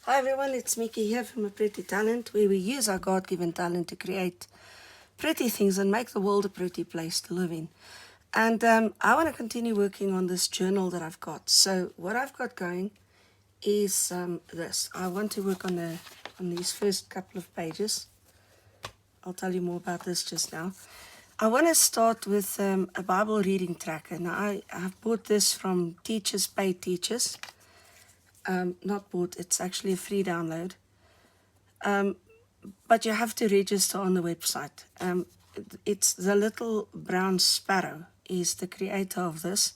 Hi everyone, it's Mickey here from A Pretty Talent, where we use our God-given talent to create pretty things and make the world a pretty place to live in. And I want to continue working on this journal that I've got. So what I've got going is this. I want to work on these first couple of pages. I'll tell you more about this just now. I want to start with a Bible reading tracker. Now I have bought this from Teachers Pay Teachers. Not bought, it's actually a free download. But you have to register on the website. It's the Little Brown Sparrow is the creator of this.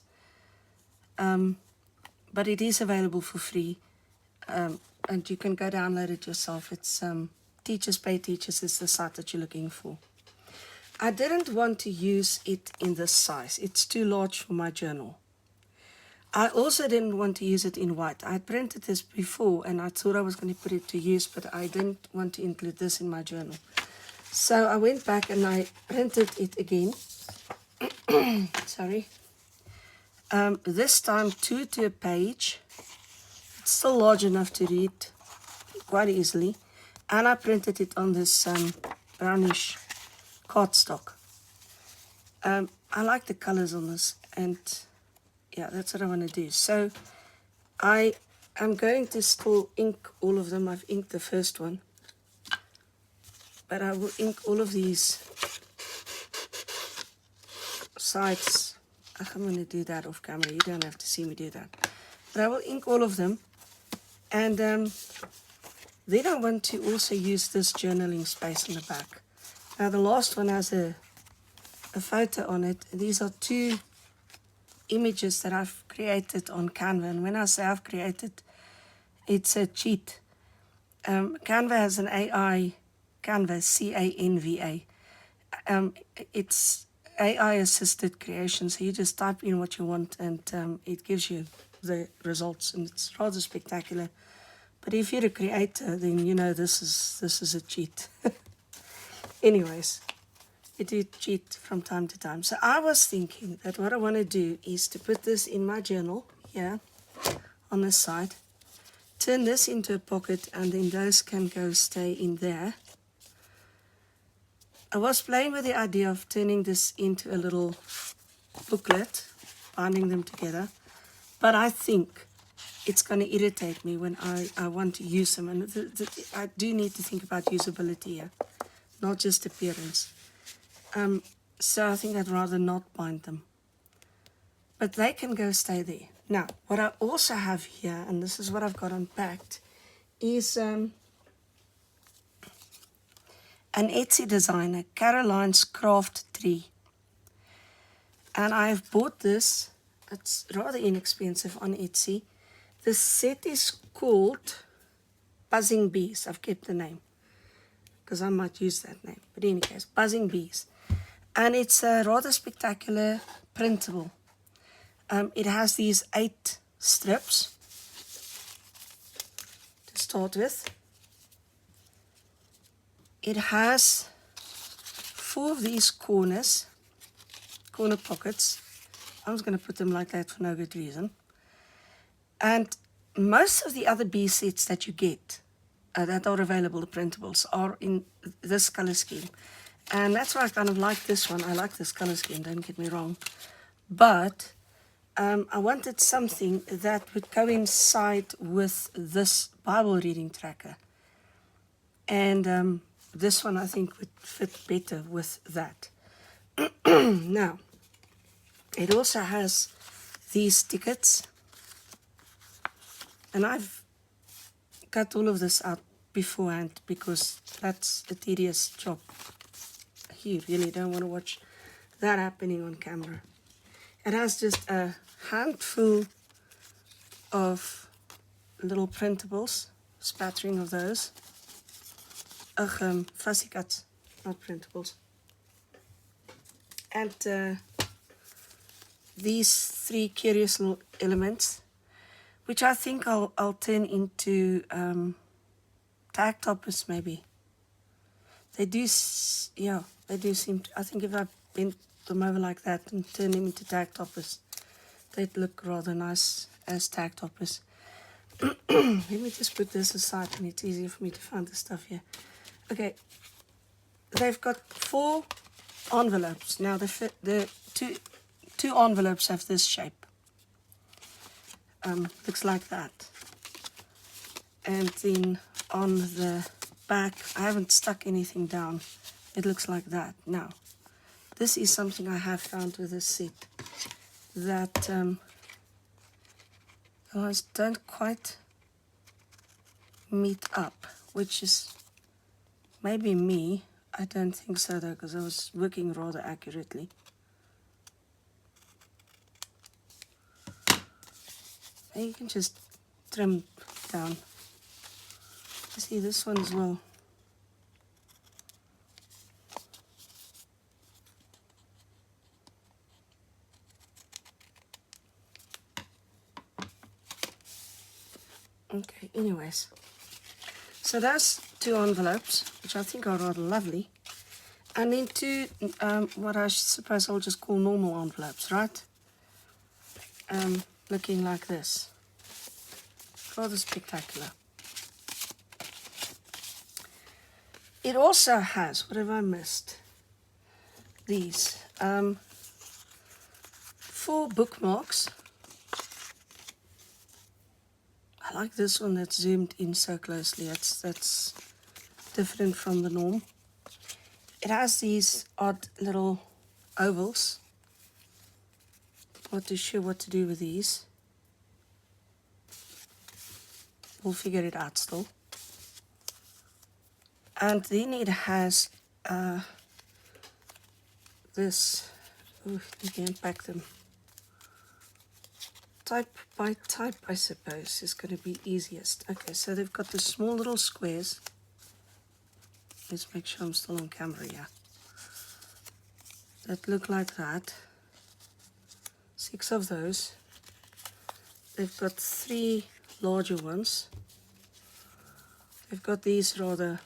But it is available for free. And you can go download it yourself. It's Teachers Pay Teachers is the site that you're looking for. I didn't want to use it in this size. It's too large for my journal. I also didn't want to use it in white. I had printed this before and I thought I was going to put it to use, but I didn't want to include this in my journal. So I went back and I printed it again. Sorry. This time 2 to a page. It's still large enough to read quite easily. And I printed it on this brownish cardstock. I like the colors on this, and yeah, that's what I want to do. So I am going to still ink all of them. I've inked the first one, but I will ink all of these sides. I'm going to do that off camera. You don't have to see me do that. But I will ink all of them. And then I want to also use this journaling space in the back. Now the last one has a photo on it. These are 2 images that I've created on Canva. And when I say I've created, it's a cheat. Canva has an AI, Canva, C-A-N-V-A. It's AI-assisted creation, so you just type in what you want and it gives you the results, and it's rather spectacular. But if you're a creator, then you know this is a cheat. Anyways, you do cheat from time to time. So I was thinking that what I want to do is to put this in my journal here on this side, turn this into a pocket, and then those can go stay in there. I was playing with the idea of turning this into a little booklet, binding them together, but I think it's going to irritate me when I want to use them, and I do need to think about usability here, not just appearance. So I think I'd rather not bind them. But they can go stay there. Now, what I also have here, and this is what I've got unpacked, is an Etsy designer, Caroline's Craft Tree. And I've bought this. It's rather inexpensive on Etsy. The set is called Buzzing Bees. I've kept the name because I might use that name. But in any case, Buzzing Bees. And it's a rather spectacular printable. It has these 8 strips to start with. It has 4 of these corner pockets. I'm just going to put them like that for no good reason. And most of the other bee sets that you get that are available, the printables, are in this color scheme. And that's why I kind of like this one. I like this color scheme, don't get me wrong. But I wanted something that would coincide with this Bible reading tracker. And this one I think would fit better with that. Now, it also has these tickets. And I've cut all of this out beforehand because that's a tedious job. You really don't want to watch that happening on camera. It has just a handful of little printables, spattering of those. Fussy cuts, not printables. And these 3 curious little elements, which I think I'll turn into tag toppers maybe. They do seem to, I think if I bent them over like that and turn them into tag toppers, they'd look rather nice as tag toppers. Let me just put this aside and it's easier for me to find the stuff here. Okay, they've got 4 envelopes. Now the two envelopes have this shape. Looks like that. And then on the back, I haven't stuck anything down. It looks like that. Now, this is something I have found with this set that ones don't quite meet up, which is maybe me. I don't think so though, because I was working rather accurately. And you can just trim down. You see this one as well. Okay, anyways. So that's 2 envelopes, which I think are rather lovely. And then 2, what I suppose I'll just call normal envelopes, right? Looking like this. Rather spectacular. It also has, what have I missed? These 4 bookmarks. I like this one that's zoomed in so closely. That's different from the norm. It has these odd little ovals. Not too sure what to do with these. We'll figure it out still. And then it has this. Oh, you can unpack them. Type by type, I suppose, is going to be easiest. Okay, so they've got the small little squares. Let's make sure I'm still on camera here. That look like that. 6 of those. They've got 3 larger ones. They've got these rather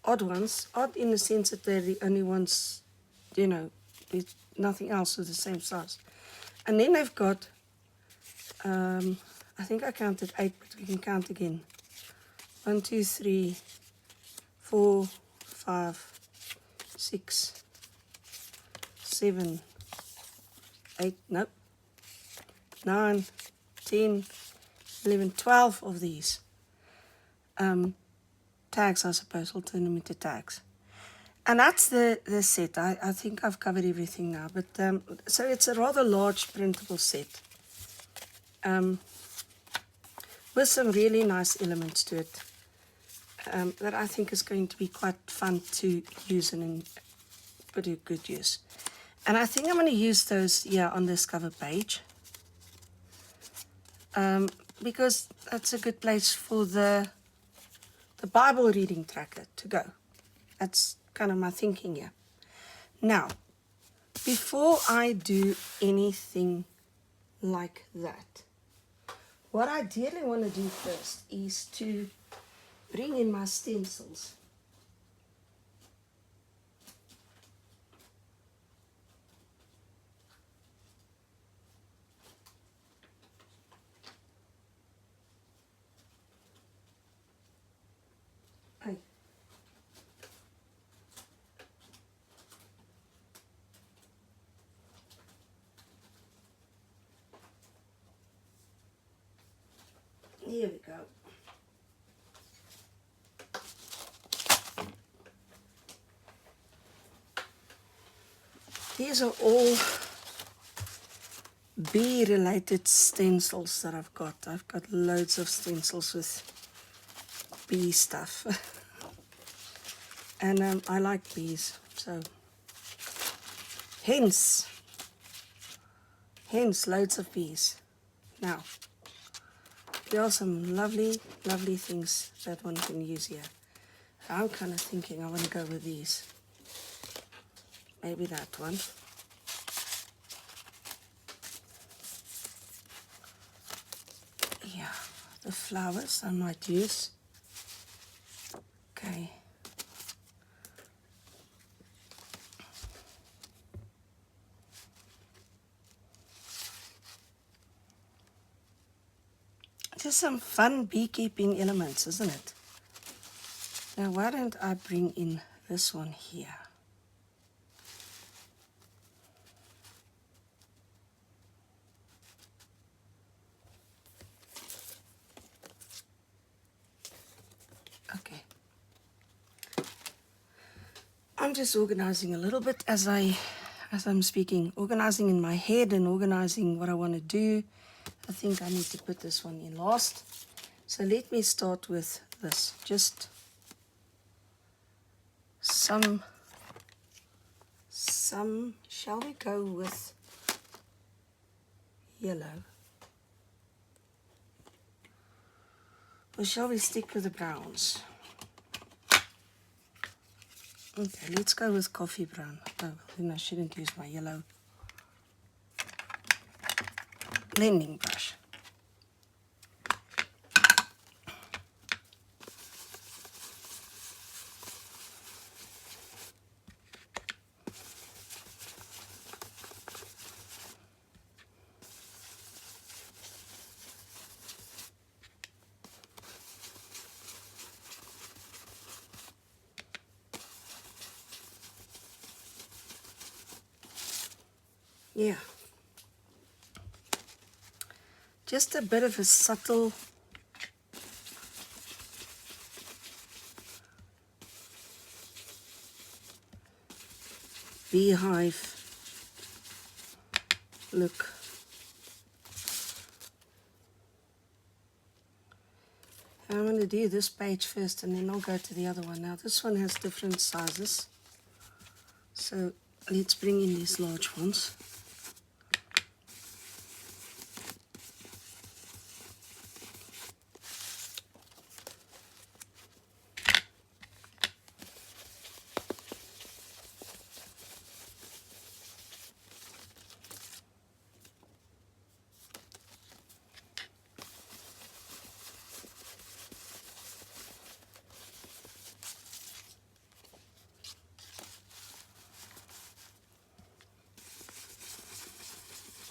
odd ones. Odd in the sense that they're the only ones, you know, with nothing else of the same size. And then they've got, I think I counted 8, but we can count again. 1, 2, 3, 4, 5, 6, 7, 8, nope, 9, 10, 11, 12 of these. Tags, I suppose, I'll turn them into tags. And that's the set. I think I've covered everything now. But so it's a rather large printable set with some really nice elements to it that I think is going to be quite fun to use and put to good use. And I think I'm going to use those here on this cover page because that's a good place for the Bible reading tracker to go. That's kind of my thinking here. Now, before I do anything like that, what I ideally want to do first is to bring in my stencils. Here we go. These are all bee-related stencils that I've got. I've got loads of stencils with bee stuff. And I like bees, so hence loads of bees. Now, there are some lovely things that one can use here. I'm kind of thinking I want to go with these. Maybe that one. Yeah, the flowers I might use. Okay. Just some fun beekeeping elements, isn't it? Now why don't I bring in this one here? Okay. I'm just organizing a little bit as I'm speaking, organizing in my head and organizing what I want to do. I think I need to put this one in last. So let me start with this. Just some, shall we go with yellow? Or shall we stick with the browns? Okay, let's go with coffee brown. Oh, then I shouldn't use my yellow blending brush. Yeah. Just a bit of a subtle beehive look. I'm going to do this page first and then I'll go to the other one. Now this one has different sizes. So let's bring in these large ones.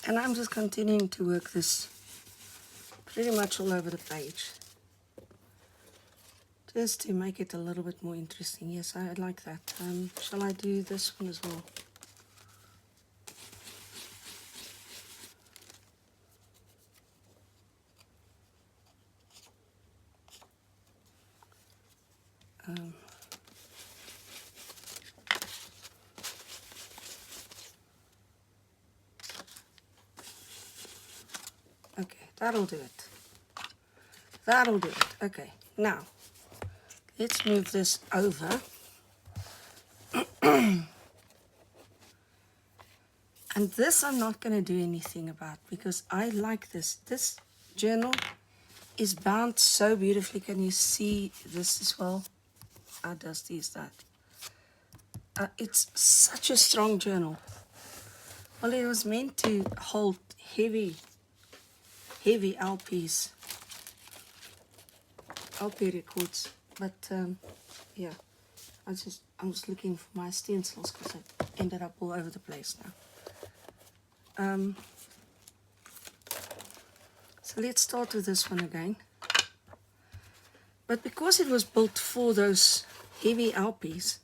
And I'm just continuing to work this pretty much all over the page, just to make it a little bit more interesting. Yes, I like that. Shall I do this one as well? Okay, that'll do it. That'll do it. Okay, now let's move this over. And this I'm not going to do anything about because I like this. This journal is bound so beautifully. Can you see this as well? How dusty is that? It's such a strong journal. Well, it was meant to hold heavy LP records, but yeah, I was looking for my stencils because I ended up all over the place now. So let's start with this one again. But because it was built for those heavy LPs,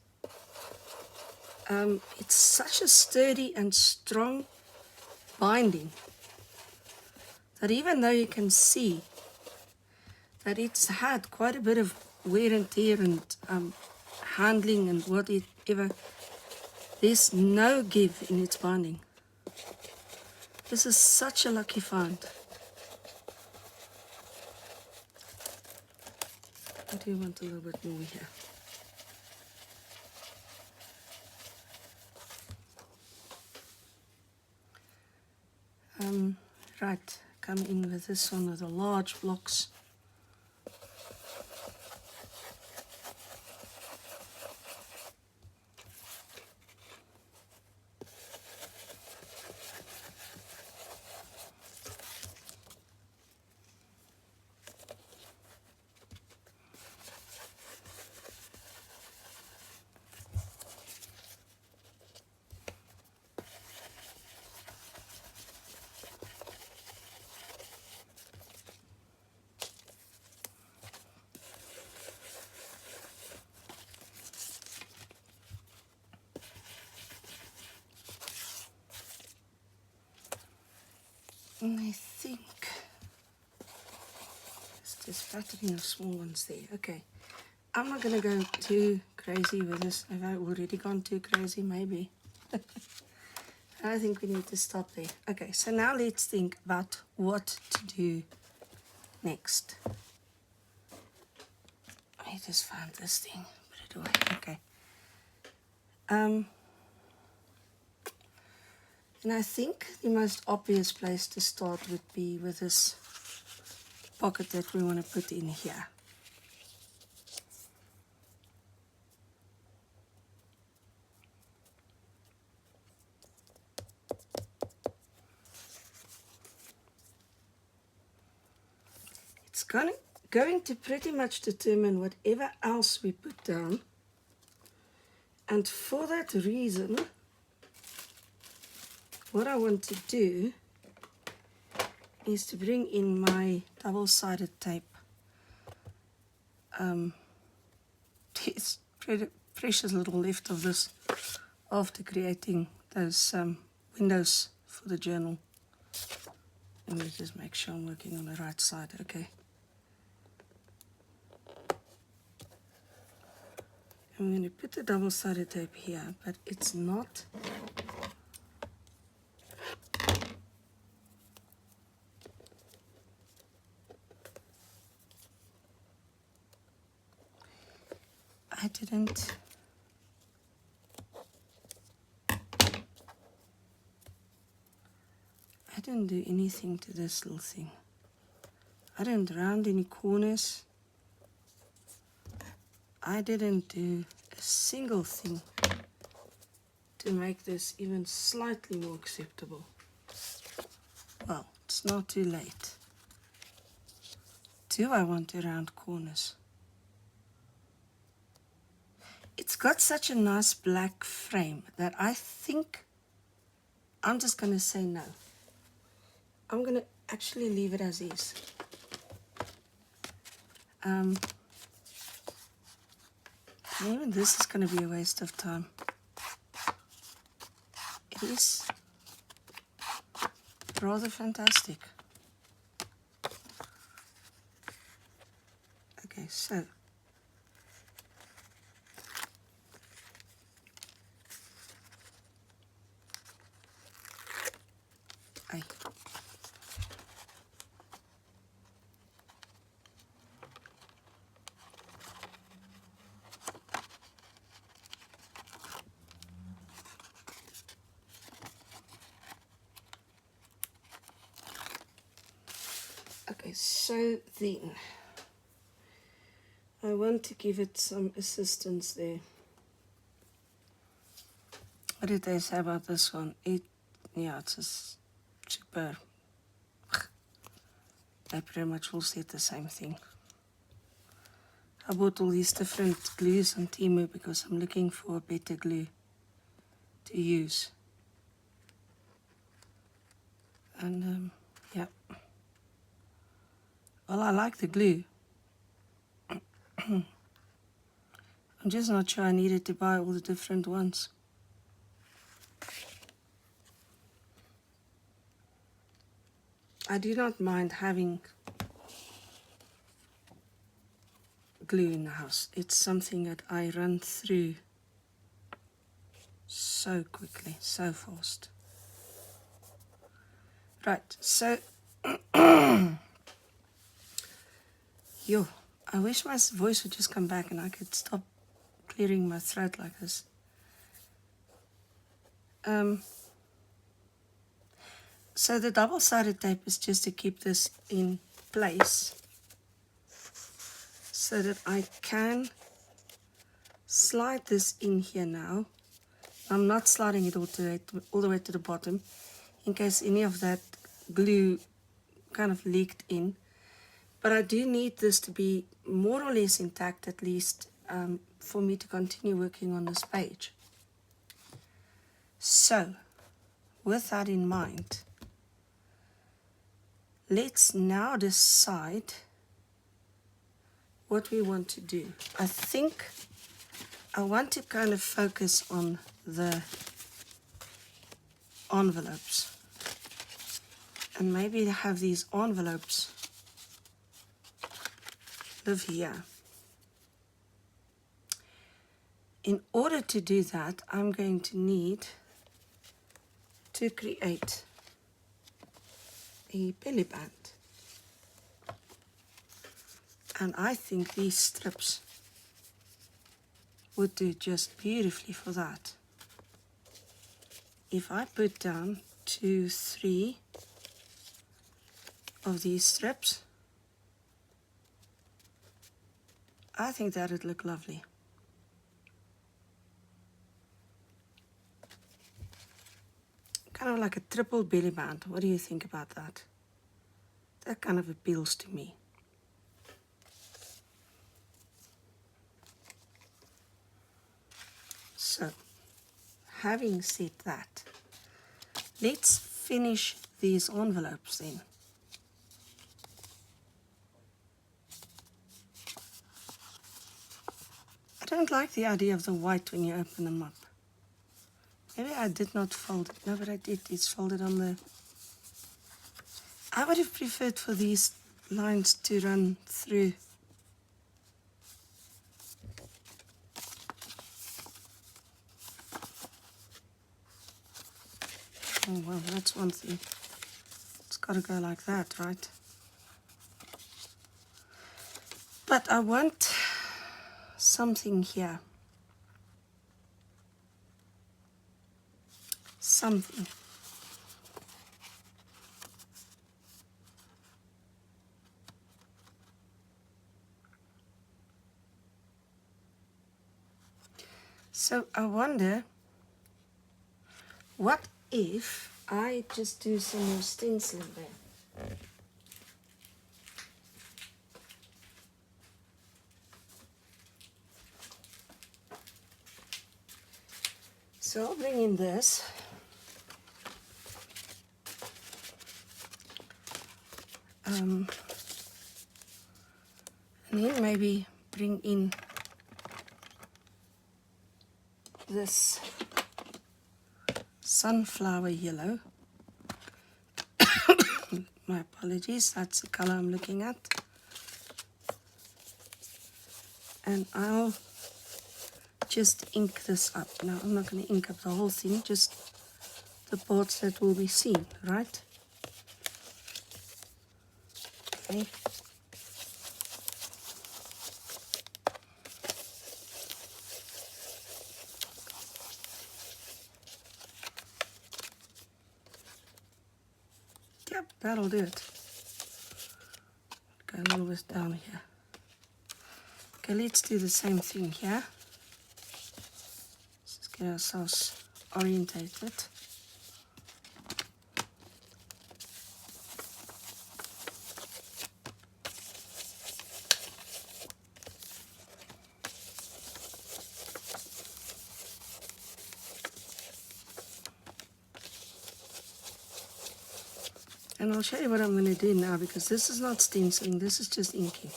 it's such a sturdy and strong binding that even though you can see that it's had quite a bit of wear and tear and handling and whatever, there's no give in its binding. This is such a lucky find. I do want a little bit more here. Right, come in with this one with the large blocks. And I think it's just flattering the small ones there. Okay, I'm not going to go too crazy with this. Have I already gone too crazy? Maybe. I think we need to stop there. Okay, so now let's think about what to do next. I just found this thing. Put it away. Okay. And I think the most obvious place to start would be with this pocket that we want to put in here. It's going to pretty much determine whatever else we put down. And for that reason, what I want to do is to bring in my double-sided tape. There's precious little left of this after creating those windows for the journal. Let me just make sure I'm working on the right side. Okay. I'm going to put the double-sided tape here, but it's not I didn't do anything to this little thing. I didn't round any corners. I didn't do a single thing to make this even slightly more acceptable. Well, it's not too late. Do I want to round corners? It's got such a nice black frame that I think I'm just going to say no. I'm going to actually leave it as is. Even this is going to be a waste of time. It is rather fantastic. Okay, so okay, so then I want to give it some assistance there. What did they say about this one? It's just super. They pretty much all said the same thing. I bought all these different glues on Temu because I'm looking for a better glue to use. And yeah. Well, I like the glue. I'm just not sure I needed to buy all the different ones. I do not mind having glue in the house. It's something that I run through so quickly, so fast. Right, so yo, I wish my voice would just come back and I could stop clearing my throat like this. So the double-sided tape is just to keep this in place so that I can slide this in here now. I'm not sliding it all the way to the bottom in case any of that glue kind of leaked in. But I do need this to be more or less intact at least for me to continue working on this page. So, with that in mind, let's now decide what we want to do. I think I want to kind of focus on the envelopes. and maybe have these envelopes live here. In order to do that, I'm going to need to create a belly band. And I think these strips would do just beautifully for that. If I put down 2, 3 of these strips, I think that would look lovely. Kind of like a triple belly band. What do you think about that? That kind of appeals to me. So, having said that, let's finish these envelopes then. I don't like the idea of the white when you open them up. Maybe I did not fold it. No, but I did. It's folded on the... I would have preferred for these lines to run through. Oh, well, that's one thing. It's got to go like that, right? But I want something here. Something. So I wonder, what if I just do some more stenciling there? So I'll bring in this. And then maybe bring in this sunflower yellow. My apologies, that's the color I'm looking at. And I'll just ink this up. Now I'm not going to ink up the whole thing, just the parts that will be seen, right? Okay. Yep, that'll do it. Go a little bit down here. Okay, let's do the same thing here. Let's just get ourselves orientated. And I'll show you what I'm going to do now, because this is not stenciling, this is just inking.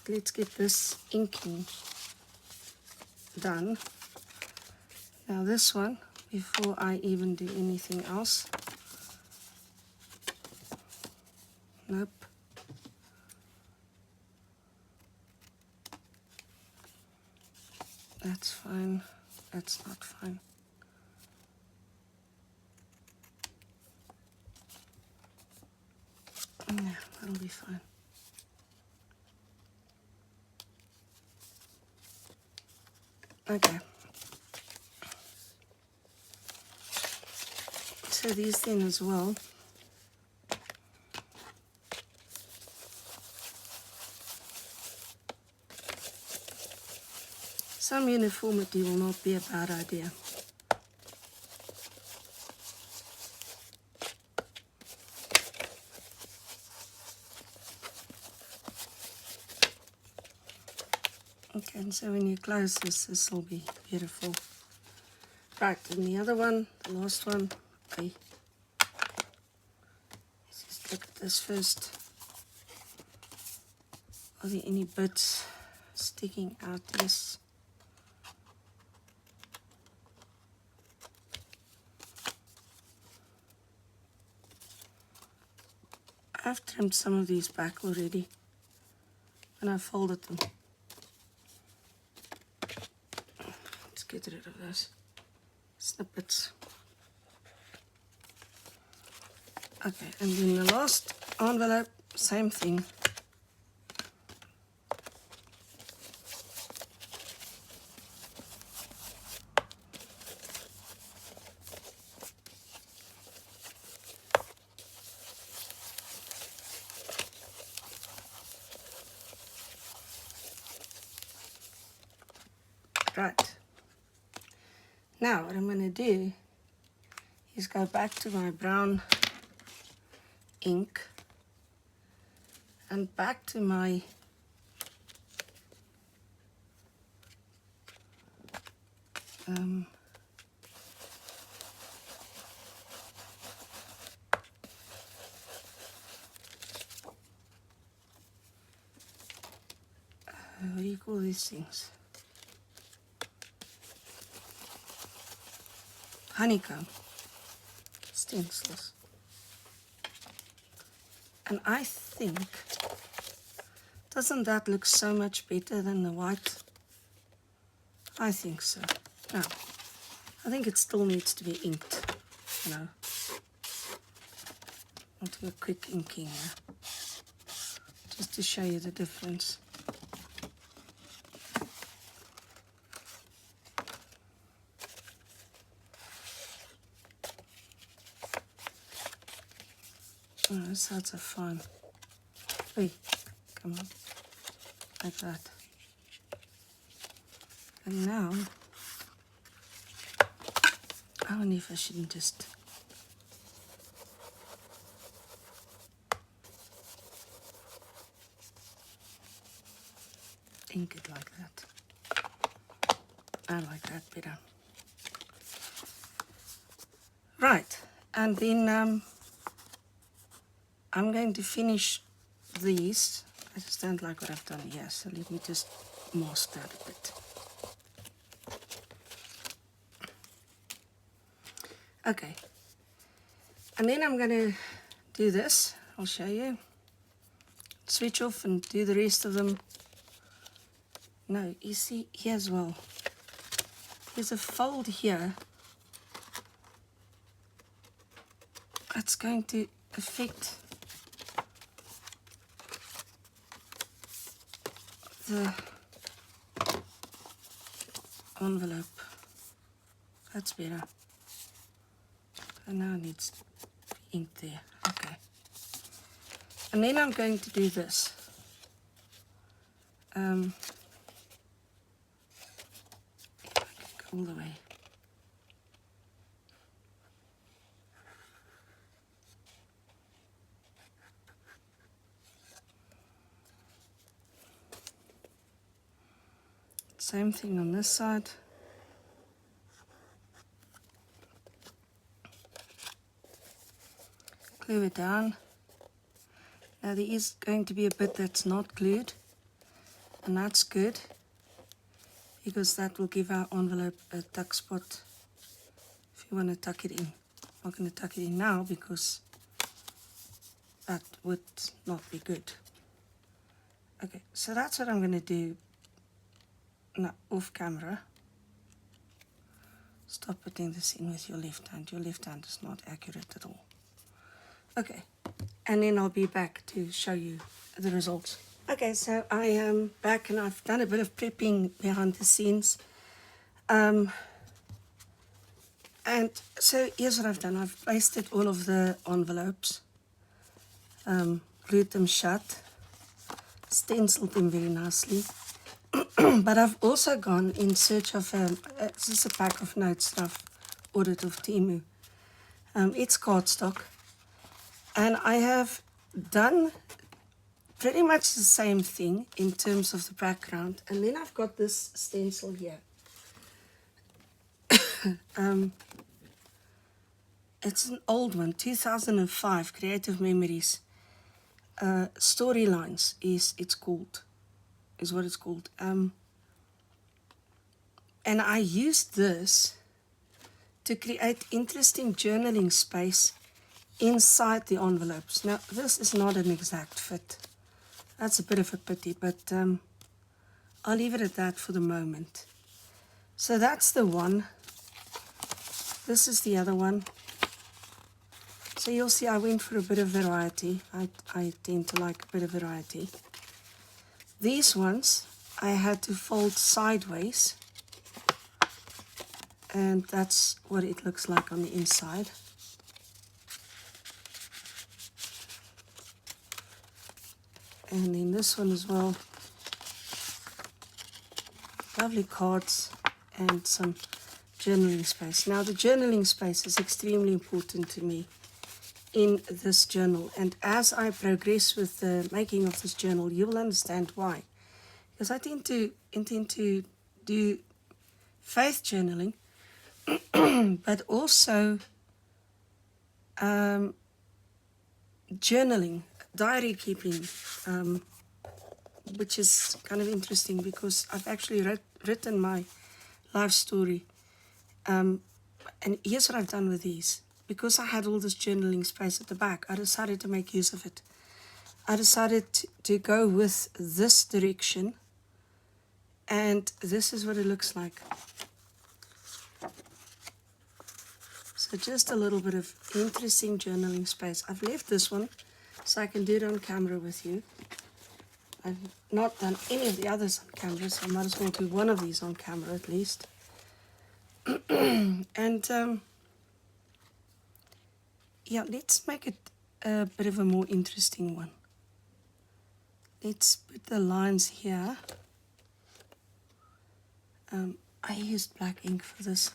Let's get this inking done. Now this one, before I even do anything else. Nope. That's fine. That's not fine. Yeah, that'll be fine. Okay. So these then as well. Some uniformity will not be a bad idea. Okay, and so when you close this, this will be beautiful. Right, and the other one, the last one, okay. Let's just look at this first. Are there any bits sticking out? Yes. I've trimmed some of these back already and I've folded them. Let's get rid of those snippets. Okay, and then the last envelope, same thing. Right. Now what I'm going to do is go back to my brown ink and back to my what do you call these things? Honeycomb stencils. And I think, doesn't that look so much better than the white? I think so. Now, I think it still needs to be inked, you know. I'll do a quick inking here, just to show you the difference. Oh, those sides are fine. Hey, come on, like that. And now, I wonder if I shouldn't just ink it like that. I like that better. Right, and then I'm going to finish these. I just don't like what I've done here, so let me just mask that a bit. Okay, and then I'm going to do this. I'll show you. Switch off and do the rest of them. No, you see here as well. There's a fold here that's going to affect the envelope. That's better. And now it needs ink there. Okay. And then I'm going to do this. If I can go all the way. Same thing on this side. Glue it down. Now there is going to be a bit that's not glued, and that's good because that will give our envelope a tuck spot if you want to tuck it in. I'm not going to tuck it in now because that would not be good. Okay, so that's what I'm going to do now off camera. Stop putting this in with your left hand. Your left hand is not accurate at all. Okay, and then I'll be back to show you the results. Okay, so I am back and I've done a bit of prepping behind the scenes. And so here's what I've done. I've pasted all of the envelopes, glued them shut, stenciled them very nicely. But I've also gone in search of, this is a pack of notes that I've ordered off Temu. It's cardstock. And I have done pretty much the same thing in terms of the background. And then I've got this stencil here. It's an old one, 2005, Creative Memories. Storylines is what it's called. And I used this to create interesting journaling space inside the envelopes. Now, this is not an exact fit. That's a bit of a pity, but I'll leave it at that for the moment. So that's the one. This is the other one. So you'll see I went for a bit of variety. I tend to like a bit of variety. These ones I had to fold sideways, and that's what it looks like on the inside. And then this one as well. Lovely cards and some journaling space. Now the journaling space is extremely important to me in this journal, and as I progress with the making of this journal, you will understand why. Because I intend to do faith journaling, but also journaling, diary keeping, which is kind of interesting because I've actually written my life story. And here's what I've done with these. Because I had all this journaling space at the back, I decided to make use of it. I decided to go with this direction, and this is what it looks like. So just a little bit of interesting journaling space. I've left this one so I can do it on camera with you. I've not done any of the others on camera, so I might as well do one of these on camera at least. And yeah, let's make it a bit of a more interesting one. Let's put the lines here. I used black ink for this.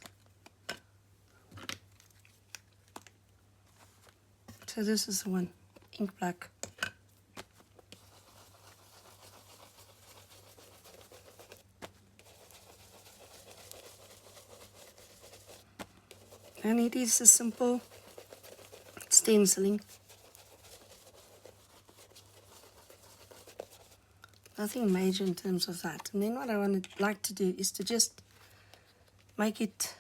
So this is the one, ink black. And it is a simple stenciling. Nothing major in terms of that. And then what I would like to do is to just make it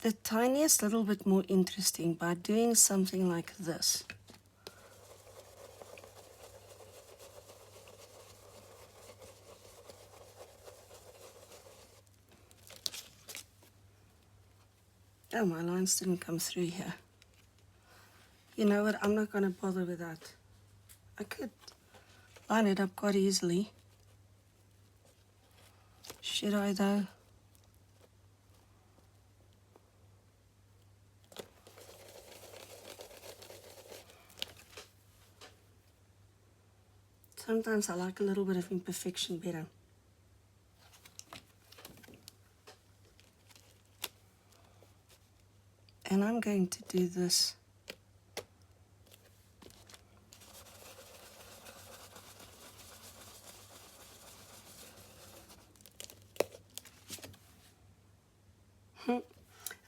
the tiniest little bit more interesting by doing something like this. Oh, my lines didn't come through here. You know what, I'm not going to bother with that. I could line it up quite easily. Should I though? Sometimes I like a little bit of imperfection better. And I'm going to do this.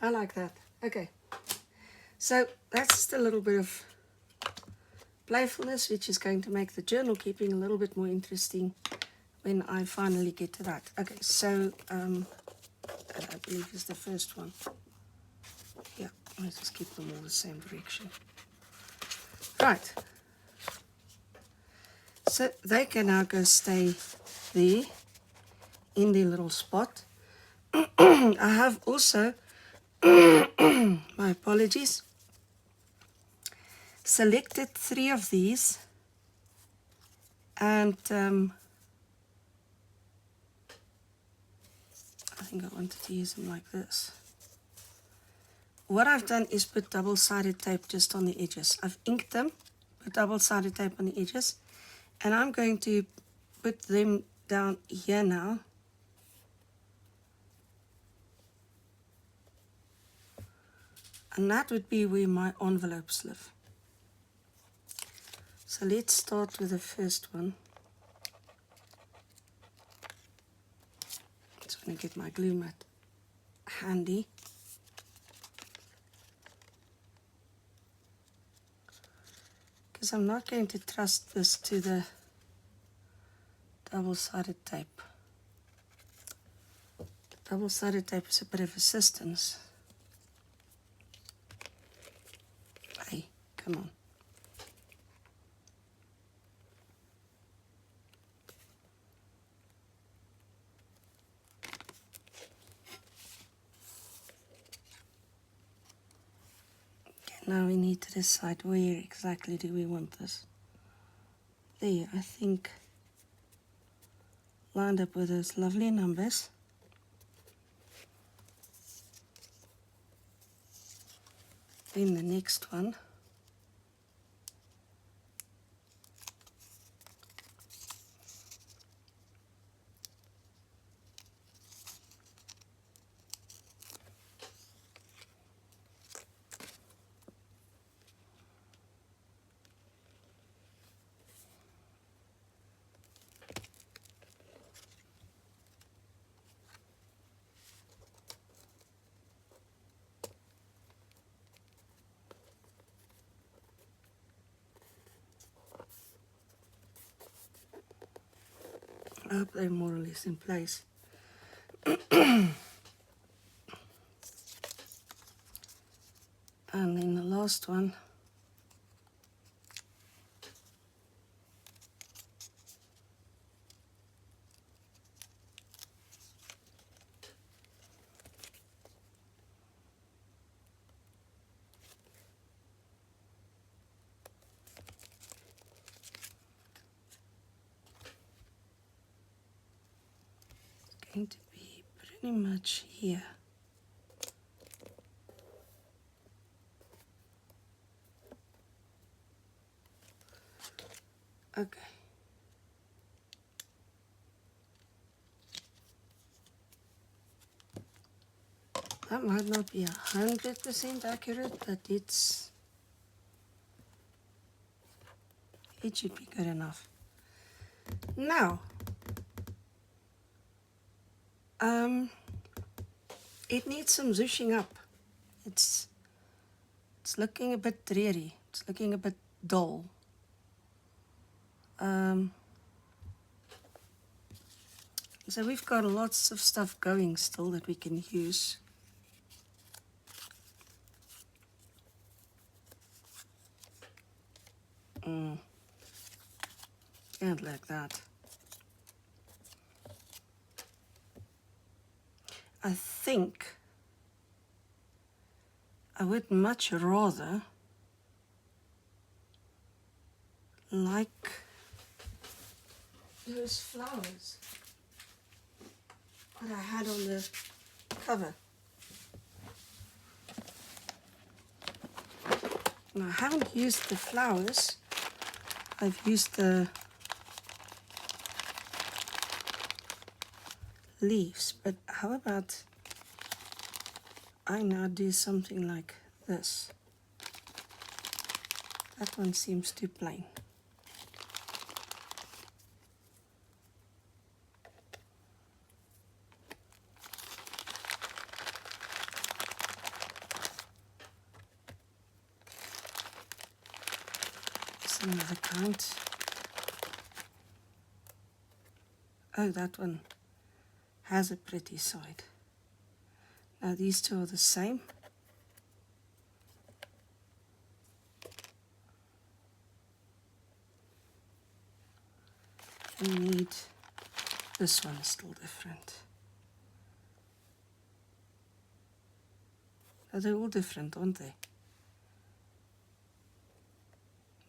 I like that. Okay. So that's just a little bit of playfulness, which is going to make the journal keeping a little bit more interesting when I finally get to that. Okay, so that I believe is the first one. Yeah, let's just keep them all the same direction. Right. So they can now go stay there in their little spot. I have also, my apologies, selected 3 of these, and I think I wanted to use them like this. What I've done is put double-sided tape just on the edges. I've inked them, put double-sided tape on the edges, and I'm going to put them down here now. And that would be where my envelopes live. So let's start with the first one. Just going to get my glue mat handy. Because I'm not going to trust this to the double-sided tape. Double-sided tape is a bit of assistance. Come on. Now we need to decide where exactly do we want this. There, I think, lined up with those lovely numbers. Then the next one. I hope they're more or less in place. And then the last one. It's going to be pretty much here. Okay. That might not be 100% accurate, but it should be good enough. Now, it needs some zhooshing up. It's looking a bit dreary. It's looking a bit dull. So we've got lots of stuff going still that we can use. Can't like that. I think I would much rather like those flowers that I had on the cover. Now, I haven't used the flowers. I've used the leaves, but how about I now do something like this? That one seems too plain. It's another kind. Oh, that one has a pretty side. Now these two are the same. We need, this one is still different. Oh, they're all different, aren't they?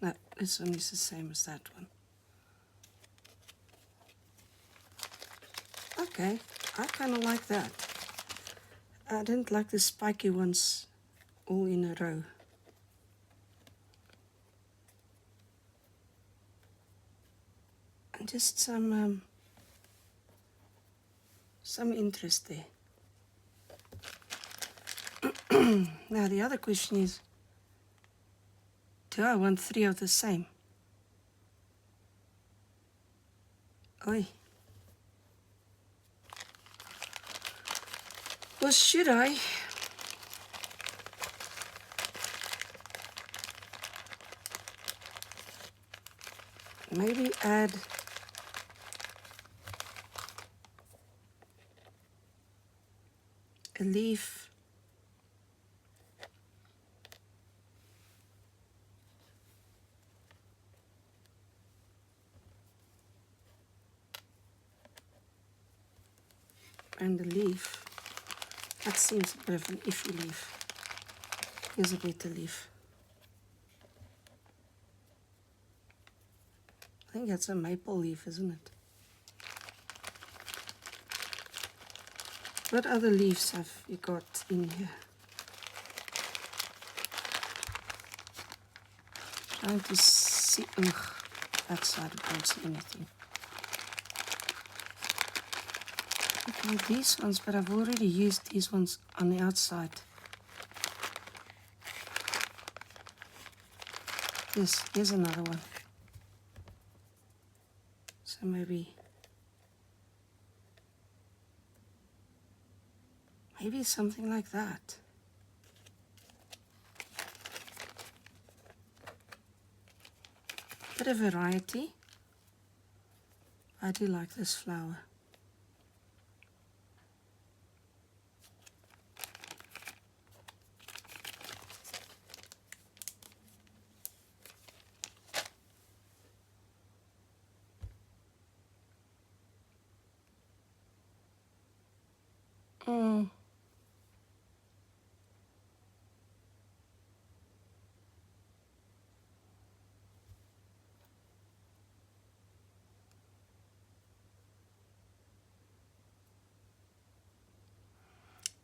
No, this one is the same as that one. Okay, I kind of like that. I didn't like the spiky ones all in a row. And just some interest there. Now the other question is, do I want 3 of the same? Oi. Or should I? Maybe add a leaf And the leaf, that seems a bit of an iffy leaf. Here's a better leaf. I think that's a maple leaf, isn't it? What other leaves have you got in here? Trying to see. Ugh, that side I can't see anything. Okay, these ones, but I've already used these ones on the outside. Yes, here's another one. So maybe something like that. Bit of variety. I do like this flower.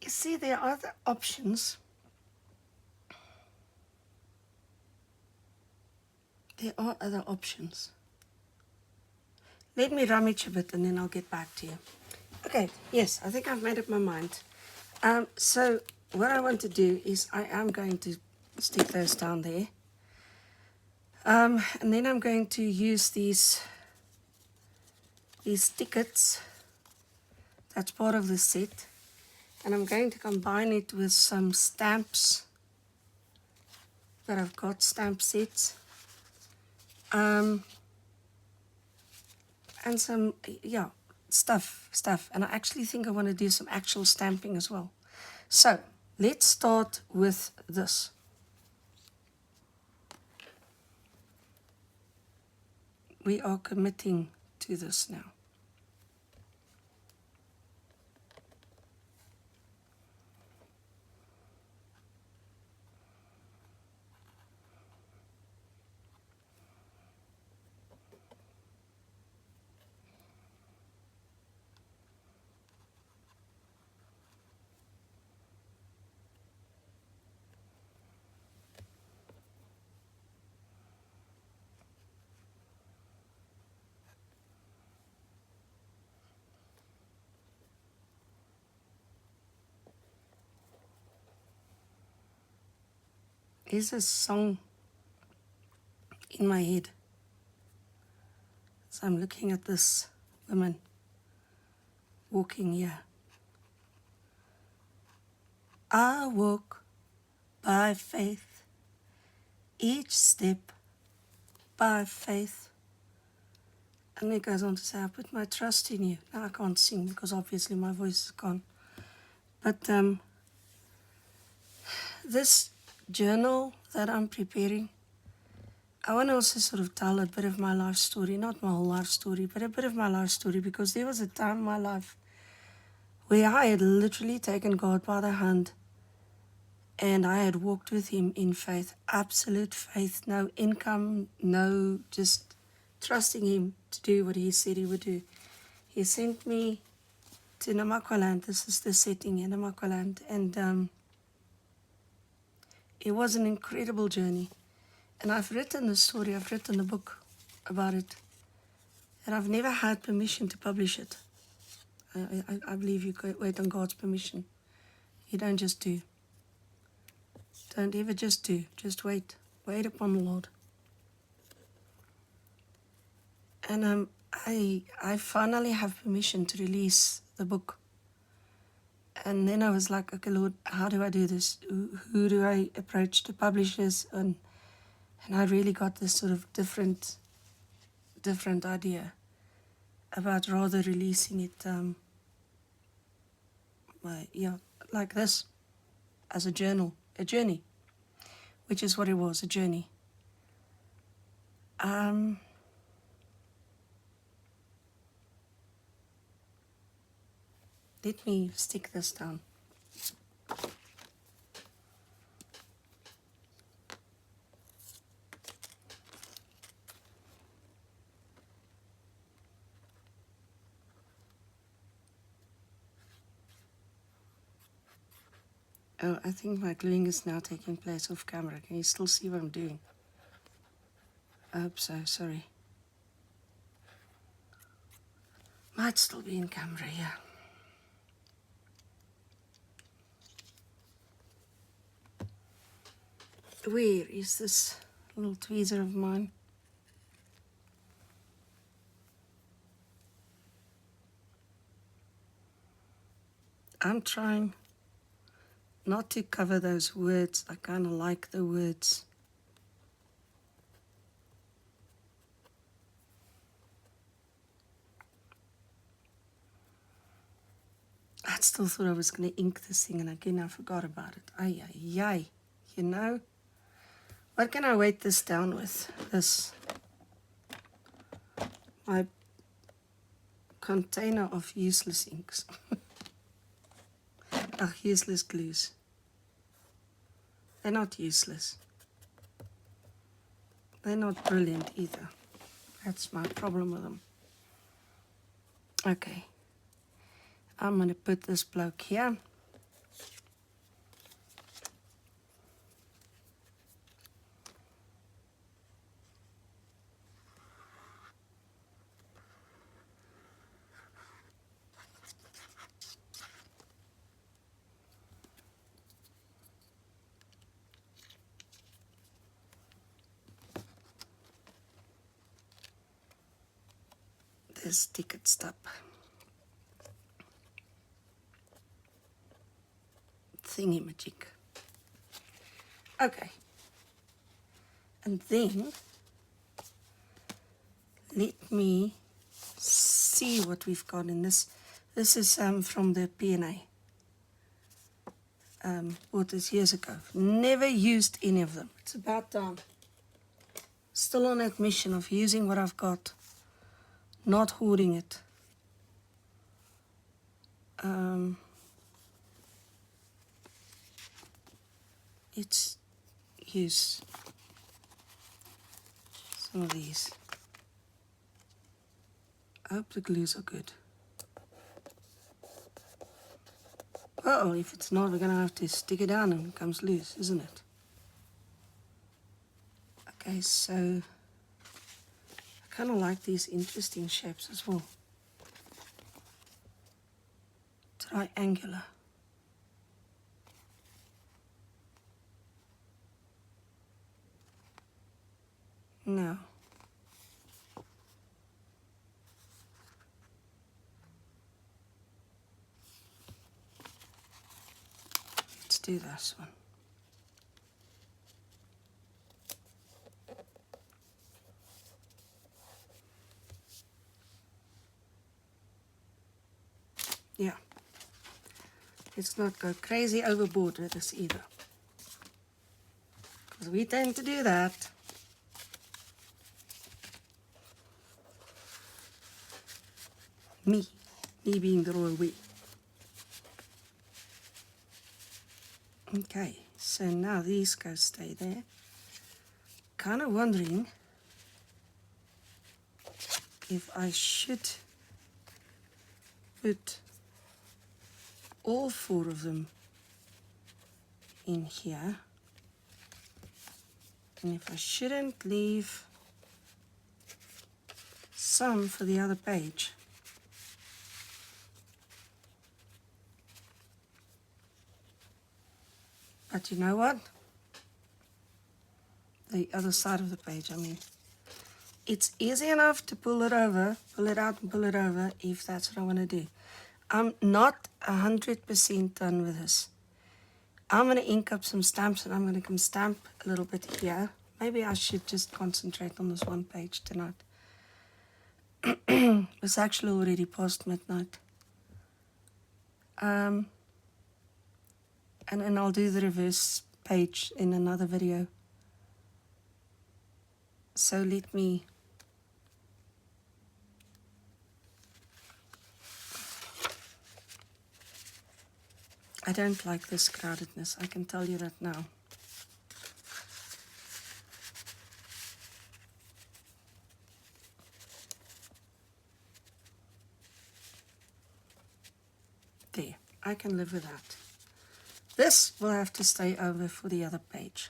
You see, there are other options. There are other options. Let me rummage a bit and then I'll get back to you. Okay, yes, I think I've made up my mind. So what I want to do is I am going to stick those down there. And then I'm going to use these tickets. That's part of the set. And I'm going to combine it with some stamps that I've got, stamp sets. And some, yeah, stuff. And I actually think I want to do some actual stamping as well. So let's start with this. We are committing to this now. There's a song in my head. So I'm looking at this woman walking here. I walk by faith, each step by faith. And it goes on to say, I put my trust in you. Now I can't sing because obviously my voice is gone. But this journal that I'm preparing, I want to also sort of tell a bit of my life story, not my whole life story, but a bit of my life story, because there was a time in my life where I had literally taken God by the hand and I had walked with him in faith, absolute faith, no income, no, just trusting him to do what he said he would do. He sent me to Namakwaland. This is the setting in Namakwaland, and it was an incredible journey. And I've written the story, I've written a book about it, and I've never had permission to publish it. I believe you wait on God's permission. You don't just do. Don't ever just do. Just wait. Wait upon the Lord. And I finally have permission to release the book. And then I was like, okay, Lord, how do I do this? Who do I approach to publish this? And I really got this sort of different idea about rather releasing it, like this, as a journey, which is what it was, a journey. And Let me stick this down. Oh, I think my gluing is now taking place off camera. Can you still see what I'm doing? I hope so, sorry. Might still be in camera, yeah. Where is this little tweezer of mine? I'm trying not to cover those words. I kind of like the words. I still thought I was going to ink this thing, and again I forgot about it. Ay, ay, ay. You know, what can I weight this down with? This, my container of useless inks. Useless glues. They're not useless. They're not brilliant either. That's my problem with them. Okay. I'm going to put this bloke here. This ticket stub. Thingy-majig. Okay. And then, let me see what we've got in this. This is from the P&A. Bought this years ago. Never used any of them. It's about time. Still on that mission of using what I've got. Not hoarding it. Let's use some of these. I hope the glues are good. Uh-oh, if it's not, we're going to have to stick it down and it comes loose, isn't it? Okay, so I kind of like these interesting shapes as well. Triangular. No. Let's do this one. Yeah. Let's not go crazy overboard with this either. Because we tend to do that. Me being the royal we. Okay, so now these go stay there. Kind of wondering if I should put all 4 of them in here, and if I shouldn't leave some for the other page. But you know what? The other side of the page, I mean. It's easy enough to pull it over, pull it out and pull it over if that's what I want to do. I'm not 100% done with this. I'm going to ink up some stamps and I'm going to come stamp a little bit here. Maybe I should just concentrate on this one page tonight. It's actually already past midnight. And then I'll do the reverse page in another video. So let me I don't like this crowdedness, I can tell you that now. There, I can live with that. This will have to stay over for the other page.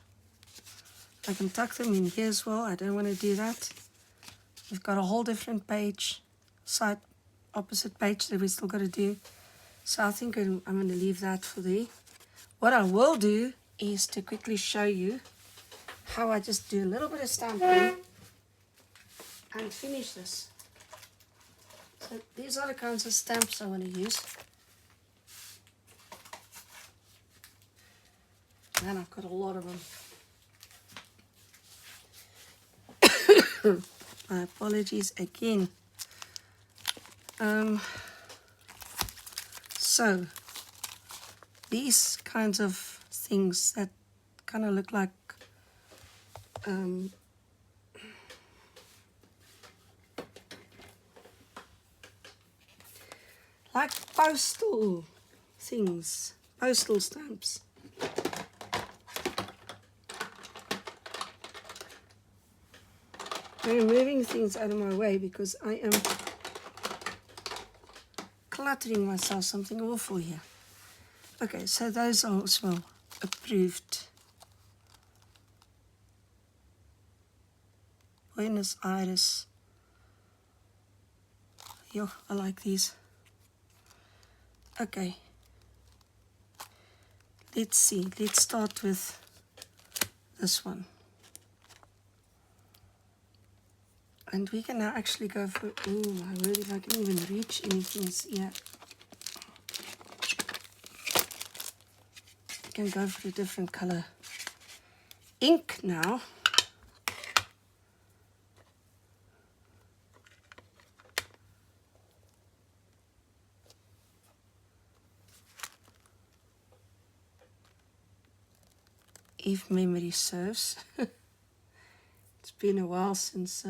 I can tuck them in here as well. I don't want to do that. We've got a whole different page, side opposite page that we still got to do. So I think I'm going to leave that for there. What I will do is to quickly show you how I just do a little bit of stamping and finish this. So these are the kinds of stamps I want to use. And I've got a lot of them. My apologies again. So these kinds of things that kind of look like postal things, postal stamps. I'm moving things out of my way because I am cluttering myself something awful here. Okay, so those are as well approved. Buenos Aires. Yo, I like these. Okay. Let's see. Let's start with this one. And we can now actually go for, ooh, I really, if I can even reach anything here. We can go for a different color ink now. If memory serves. It's been a while since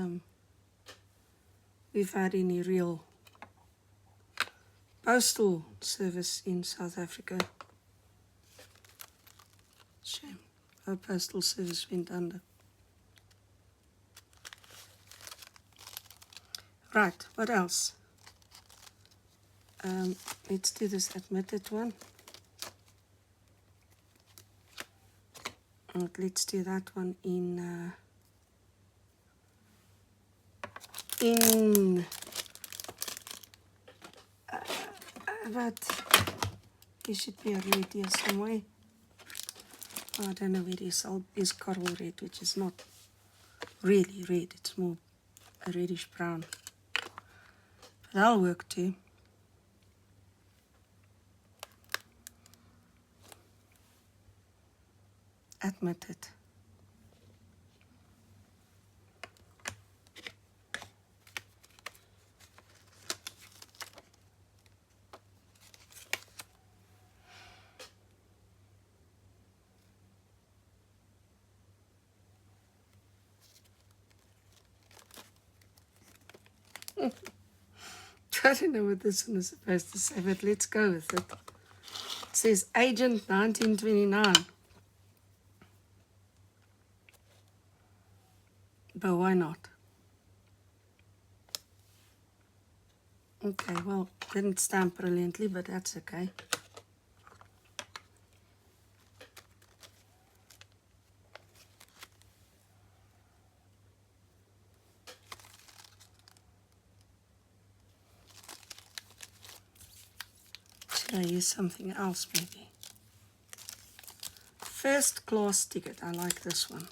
we've had any real postal service in South Africa. Shame. Our postal service went under. Right, what else? Let's do this admitted one. And let's do that one in but there should be a red here somewhere. Oh, I don't know where it is. Is coral red, which is not really red. It's more a reddish brown. But that'll work too. Admit it. I don't know what this one is supposed to say, but let's go with it. It says Agent 1929. But why not? Okay, well, didn't stamp brilliantly, but that's okay. Should I use something else maybe? First class ticket, I like this one.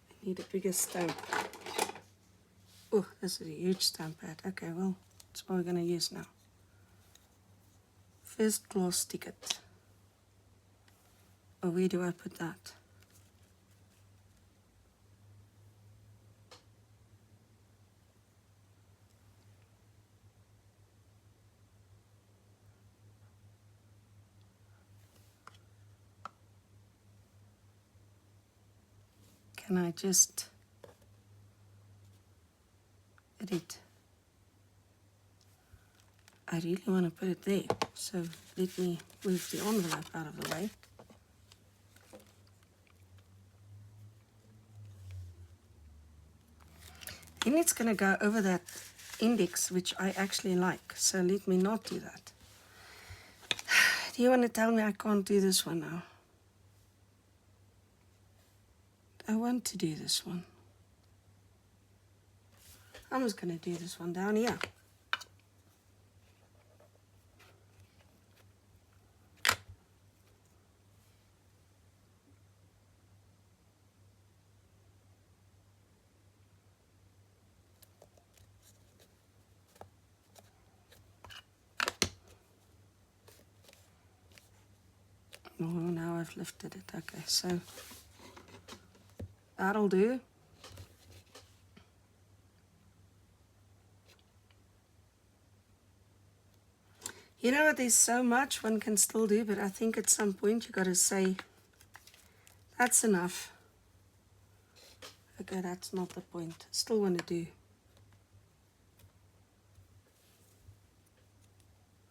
I need a bigger stamp. Oh, this is a huge stamp pad. Okay, well, that's what we're going to use now. First class ticket. Oh, where do I put that? Can I just edit? I really want to put it there. So let me move the envelope out of the way. Then it's going to go over that index, which I actually like. So let me not do that. Do you want to tell me I can't do this one now? I want to do this one. I'm just going to do this one down here. Oh, now I've lifted it. Okay, so that'll do. You know what, there's so much one can still do, but I think at some point you got to say, that's enough. Okay, that's not the point. Still want to do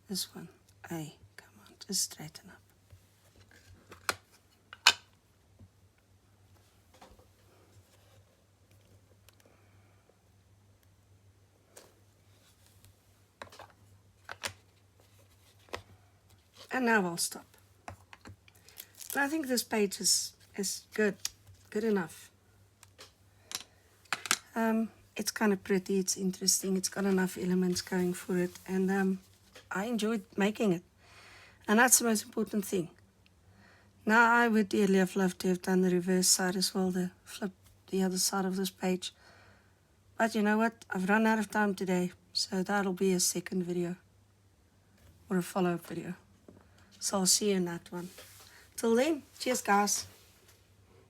this one. Hey, come on, just straighten up. And now I'll stop. And I think this page is good enough. It's kind of pretty, it's interesting, it's got enough elements going for it, and I enjoyed making it. And that's the most important thing. Now I would dearly have loved to have done the reverse side as well, the flip the other side of this page. But you know what, I've run out of time today, so that'll be a second video, or a follow-up video. So I'll see you in that one. Till then, cheers guys.